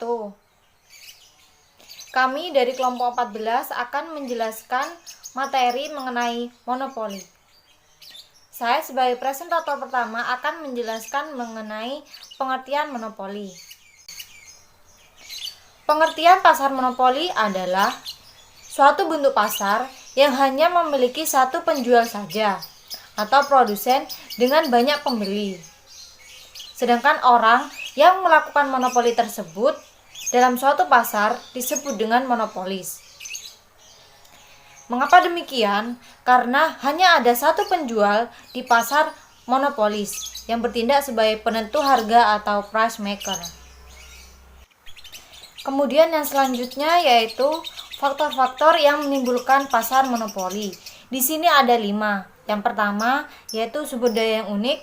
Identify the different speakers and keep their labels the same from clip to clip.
Speaker 1: wabarakatuh. Kami dari kelompok 14 akan menjelaskan materi mengenai monopoli. Saya sebagai presentator pertama akan menjelaskan mengenai pengertian monopoli. Pengertian pasar monopoli adalah suatu bentuk pasar yang hanya memiliki satu penjual saja atau produsen dengan banyak pembeli. Sedangkan orang yang melakukan monopoli tersebut dalam suatu pasar disebut dengan monopolis. Mengapa demikian? Karena hanya ada satu penjual di pasar monopolis yang bertindak sebagai penentu harga atau price maker. Kemudian yang selanjutnya yaitu faktor-faktor yang menimbulkan pasar monopoli. Di sini ada 5. Yang pertama yaitu sumber daya yang unik,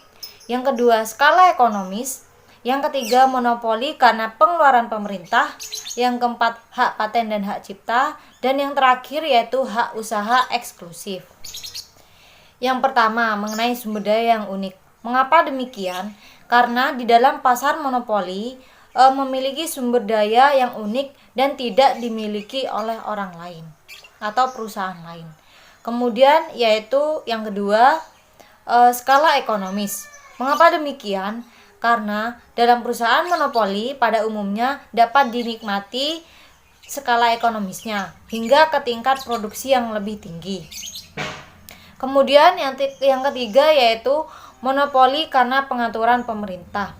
Speaker 1: yang kedua skala ekonomis, yang ketiga monopoli karena pengeluaran pemerintah, yang keempat hak paten dan hak cipta, dan yang terakhir yaitu hak usaha eksklusif. Yang pertama mengenai sumber daya yang unik. Mengapa demikian? Karena di dalam pasar monopoli memiliki sumber daya yang unik dan tidak dimiliki oleh orang lain atau perusahaan lain. Kemudian yaitu yang kedua skala ekonomis. Mengapa demikian? Karena dalam perusahaan monopoli pada umumnya dapat dinikmati skala ekonomisnya hingga ke tingkat produksi yang lebih tinggi. Kemudian yang ketiga yaitu monopoli karena pengaturan pemerintah.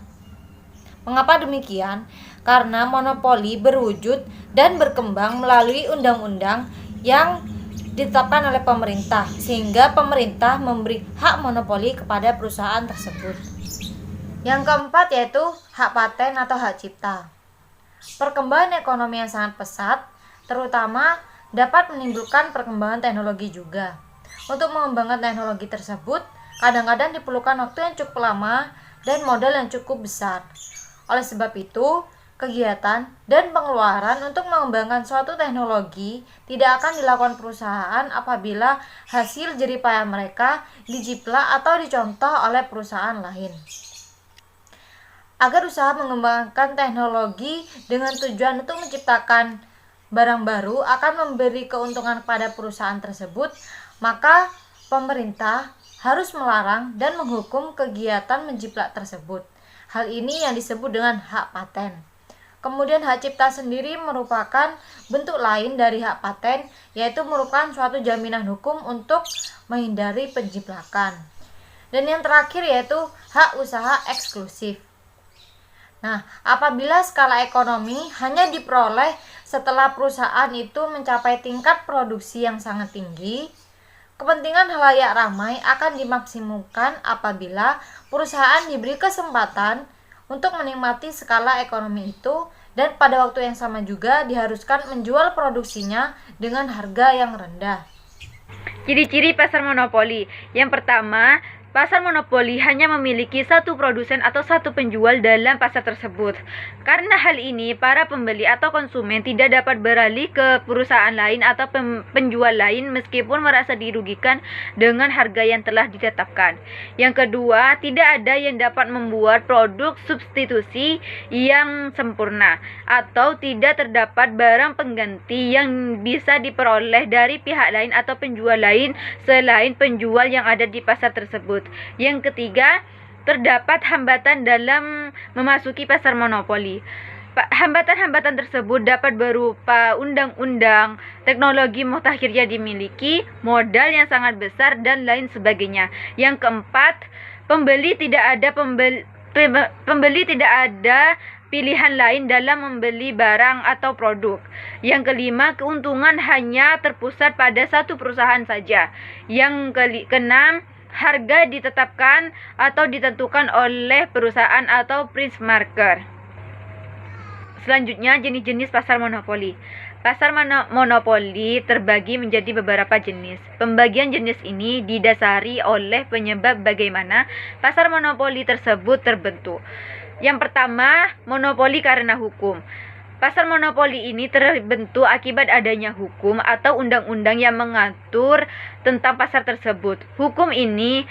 Speaker 1: Mengapa demikian? Karena monopoli berwujud dan berkembang melalui undang-undang yang ditetapkan oleh pemerintah, sehingga pemerintah memberi hak monopoli kepada perusahaan tersebut. Yang keempat yaitu hak paten atau hak cipta. Perkembangan ekonomi yang sangat pesat, terutama dapat menimbulkan perkembangan teknologi juga. Untuk mengembangkan teknologi tersebut, kadang-kadang diperlukan waktu yang cukup lama dan modal yang cukup besar. Oleh sebab itu, kegiatan dan pengeluaran untuk mengembangkan suatu teknologi tidak akan dilakukan perusahaan apabila hasil jeripaya mereka dijiplak atau dicontoh oleh perusahaan lain. Agar usaha mengembangkan teknologi dengan tujuan untuk menciptakan barang baru akan memberi keuntungan kepada perusahaan tersebut, maka pemerintah harus melarang dan menghukum kegiatan menjiplak tersebut. Hal ini yang disebut dengan hak paten. Kemudian hak cipta sendiri merupakan bentuk lain dari hak paten, yaitu merupakan suatu jaminan hukum untuk menghindari penjiplakan. Dan yang terakhir yaitu hak usaha eksklusif. Nah, apabila skala ekonomi hanya diperoleh setelah perusahaan itu mencapai tingkat produksi yang sangat tinggi, kepentingan halayak ramai akan dimaksimumkan apabila perusahaan diberi kesempatan untuk menikmati skala ekonomi itu dan pada waktu yang sama juga diharuskan menjual produksinya dengan harga yang rendah.
Speaker 2: Ciri-ciri pasar monopoli. Yang pertama, pasar monopoli hanya memiliki satu produsen atau satu penjual dalam pasar tersebut. Karena hal ini, para pembeli atau konsumen tidak dapat beralih ke perusahaan lain atau penjual lain meskipun merasa dirugikan dengan harga yang telah ditetapkan. Yang kedua, tidak ada yang dapat membuat produk substitusi yang sempurna atau tidak terdapat barang pengganti yang bisa diperoleh dari pihak lain atau penjual lain selain penjual yang ada di pasar tersebut. Yang ketiga, terdapat hambatan dalam memasuki pasar monopoli. Hambatan-hambatan tersebut dapat berupa undang-undang, teknologi mutakhir yang dimiliki, modal yang sangat besar, dan lain sebagainya. Yang keempat, pembeli tidak ada pilihan lain dalam membeli barang atau produk. Yang kelima, keuntungan hanya terpusat pada satu perusahaan saja. Yang keenam, harga ditetapkan atau ditentukan oleh perusahaan atau price marker. Selanjutnya, jenis-jenis pasar monopoli. Pasar monopoli terbagi menjadi beberapa jenis. Pembagian jenis ini didasari oleh penyebab bagaimana pasar monopoli tersebut terbentuk. Yang pertama, monopoli karena hukum. Pasar monopoli ini terbentuk akibat adanya hukum atau undang-undang yang mengatur tentang pasar tersebut. Hukum ini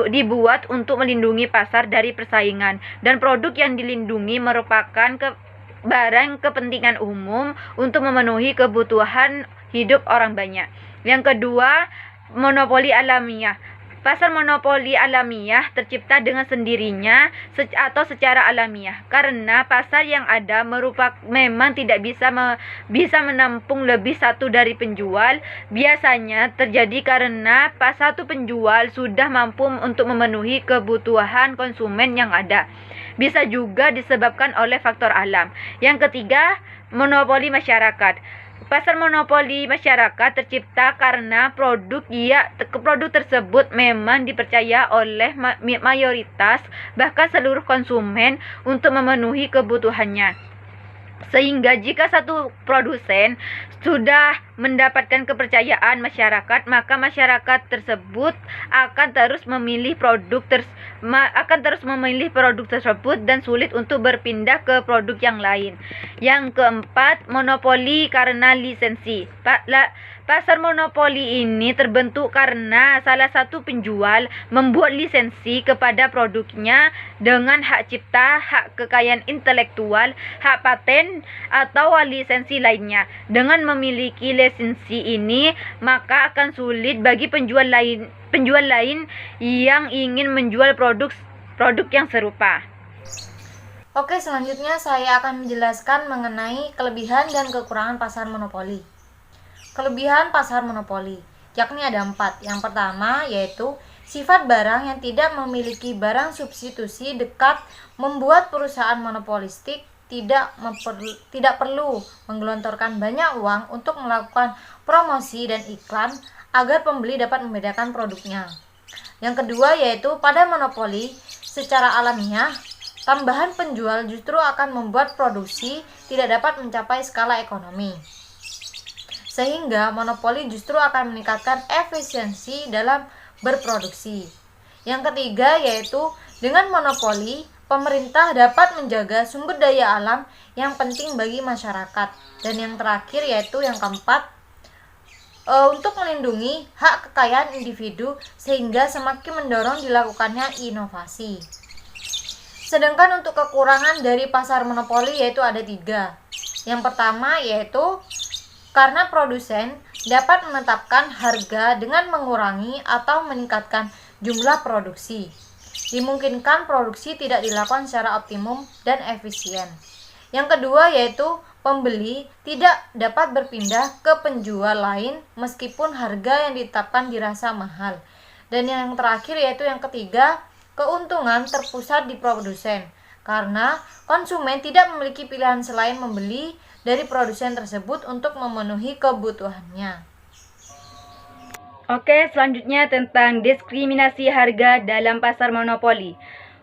Speaker 2: dibuat untuk melindungi pasar dari persaingan, dan produk yang dilindungi merupakan barang kepentingan umum untuk memenuhi kebutuhan hidup orang banyak. Yang kedua, monopoli alamiah. Pasar monopoli alamiah tercipta dengan sendirinya atau secara alamiah karena pasar yang ada memang tidak bisa menampung lebih satu dari penjual. Biasanya terjadi karena satu penjual sudah mampu untuk memenuhi kebutuhan konsumen yang ada. Bisa juga disebabkan oleh faktor alam. Yang ketiga, monopoli masyarakat. Pasar monopoli masyarakat tercipta karena produk tersebut memang dipercaya oleh mayoritas bahkan seluruh konsumen untuk memenuhi kebutuhannya. Sehingga jika satu produsen sudah mendapatkan kepercayaan masyarakat, maka masyarakat tersebut akan terus memilih produk tersebut dan sulit untuk berpindah ke produk yang lain. Yang keempat, monopoli karena lisensi. Pasar monopoli ini terbentuk karena salah satu penjual membuat lisensi kepada produknya dengan hak cipta, hak kekayaan intelektual, hak paten, atau lisensi lainnya. Dengan memiliki lisensi ini, maka akan sulit bagi penjual lain yang ingin menjual produk yang serupa.
Speaker 1: Oke, selanjutnya saya akan menjelaskan mengenai kelebihan dan kekurangan pasar monopoli. Kelebihan pasar monopoli, yakni ada 4. Yang pertama yaitu sifat barang yang tidak memiliki barang substitusi dekat membuat perusahaan monopolistik tidak perlu menggelontorkan banyak uang untuk melakukan promosi dan iklan agar pembeli dapat membedakan produknya. Yang kedua yaitu pada monopoli secara alamiah, tambahan penjual justru akan membuat produksi tidak dapat mencapai skala ekonomi. Sehingga monopoli justru akan meningkatkan efisiensi dalam berproduksi. Yang ketiga yaitu dengan monopoli, pemerintah dapat menjaga sumber daya alam yang penting bagi masyarakat. Dan yang terakhir yaitu yang keempat, untuk melindungi hak kekayaan individu sehingga semakin mendorong dilakukannya inovasi. Sedangkan untuk kekurangan dari pasar monopoli yaitu ada 3. Yang pertama yaitu karena produsen dapat menetapkan harga dengan mengurangi atau meningkatkan jumlah produksi. Dimungkinkan produksi tidak dilakukan secara optimum dan efisien. Yang kedua yaitu pembeli tidak dapat berpindah ke penjual lain meskipun harga yang ditetapkan dirasa mahal. Dan yang terakhir yaitu yang ketiga, keuntungan terpusat di produsen karena konsumen tidak memiliki pilihan selain membeli dari produsen tersebut untuk memenuhi kebutuhannya.
Speaker 2: Oke, selanjutnya tentang diskriminasi harga dalam pasar monopoli.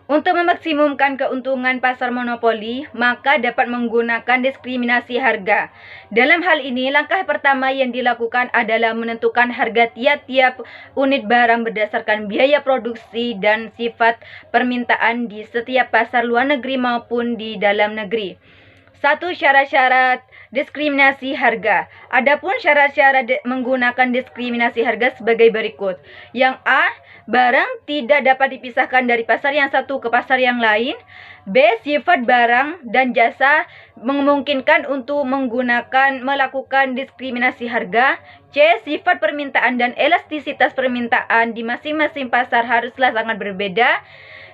Speaker 2: Untuk memaksimumkan keuntungan pasar monopoli, maka dapat menggunakan diskriminasi harga. Dalam hal ini, langkah pertama yang dilakukan adalah menentukan harga tiap-tiap unit barang berdasarkan biaya produksi dan sifat permintaan di setiap pasar luar negeri maupun di dalam negeri. 1. Syarat-syarat diskriminasi harga. Adapun syarat-syarat menggunakan diskriminasi harga sebagai berikut. Yang A, barang tidak dapat dipisahkan dari pasar yang satu ke pasar yang lain. B, sifat barang dan jasa memungkinkan untuk melakukan diskriminasi harga. C, sifat permintaan dan elastisitas permintaan di masing-masing pasar haruslah sangat berbeda.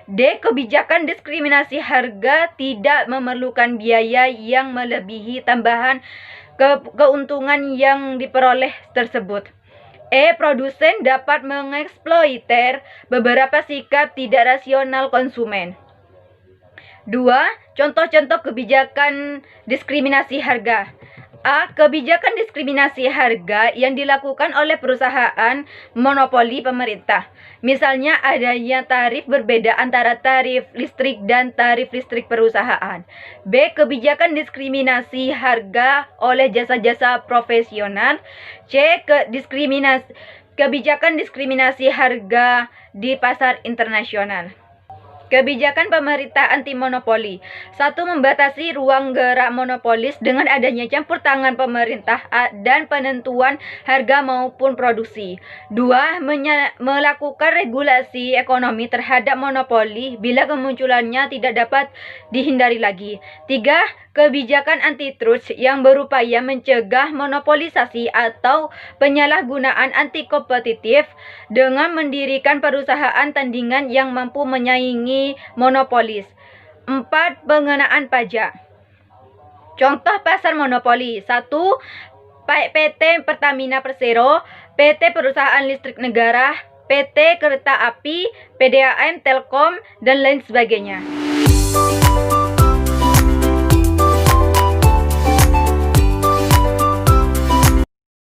Speaker 2: D. Kebijakan diskriminasi harga tidak memerlukan biaya yang melebihi tambahan keuntungan yang diperoleh tersebut. E. Produsen dapat mengeksploiter beberapa sikap tidak rasional konsumen. 2. Contoh-contoh kebijakan diskriminasi harga. A. Kebijakan diskriminasi harga yang dilakukan oleh perusahaan monopoli pemerintah. Misalnya adanya tarif berbeda antara tarif listrik dan tarif listrik perusahaan. B. Kebijakan diskriminasi harga oleh jasa-jasa profesional. C. Kebijakan diskriminasi harga di pasar internasional. Kebijakan pemerintah anti monopoli. 1. Membatasi ruang gerak monopolis dengan adanya campur tangan pemerintah dan penentuan harga maupun produksi. 2. Melakukan regulasi ekonomi terhadap monopoli bila kemunculannya tidak dapat dihindari lagi. 3. Kebijakan antitrust yang berupaya mencegah monopolisasi atau penyalahgunaan anti kompetitif dengan mendirikan perusahaan tandingan yang mampu menyaingi monopolis. 4. Pengenaan pajak. Contoh pasar monopoli. 1. PT Pertamina Persero, PT Perusahaan Listrik Negara, PT Kereta Api, PDAM Telkom, dan lain sebagainya.